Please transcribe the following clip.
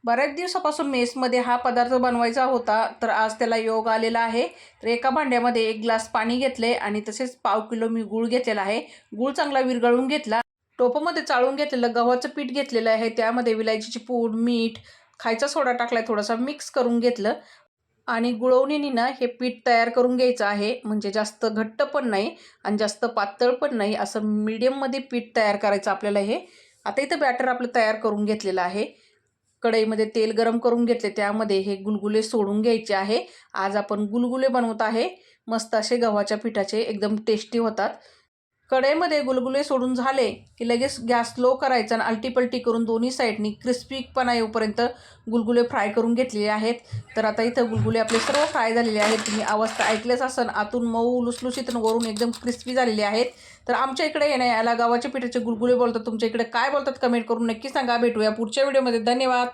बऱ्याच दिवसापासून मेसमध्ये हा पदार्थ बनवायचा होता, तर आज त्याला योग आलेला आहे. तर एका भांड्यामध्ये 1 ग्लास पाणी घेतले आणि तसेच पाव किलो मी गूळ घेतलेला आहे. गूळ चांगला विरघळून घेतला. टोपामध्ये चाळून घेतलेलं गव्हाचं पीठ घेतलेलं आहे. त्यामध्ये विलायचीची पूड, मीठ, खायचा सोडा टाकलाय, थोडासा मिक्स करून घेतलं आणि गुळवणीने ना हे पीठ तयार करून घ्यायचं आहे. म्हणजे जास्त घट्ट पण नाही आणि जास्त पातळ पण नाही, असं मीडियममध्ये पीठ तयार करायचं आपल्याला हे. आता इथं बॅटर आपलं तयार करून घेतलेलं आहे. कढईमध्ये तेल गरम करून घेतले, त्यामध्ये हे गुलगुले सोडून घ्यायचे आहे. आज आपण गुलगुले बनवत आहे. मस्त असे गव्हाच्या पिठाचे एकदम टेस्टी होतात. कढईमध्ये गुलगुले सोडून झाले की लगेच गॅस स्लो करायचा आणि आलटीपलटी करून दोन्ही साईडनी क्रिस्पीपणा येऊपर्यंत गुलगुले फ्राय करून घेतलेले आहेत. तर आता इथं गुलगुले आपले सर्व फ्राय झालेले आहेत. तुम्ही आवाज तर ऐकलेच असन, आतून मऊ लुसलुशीत आणि वरून एकदम क्रिस्पी झालेले आहेत. तर आमच्या इकडे याला गव्हाच्या पिठाचे गुलगुले बोलतात. तुमच्या इकडे काय बोलतात कमेंट करून नक्की सांगा. भेटूया पुढच्या व्हिडिओमध्ये. धन्यवाद.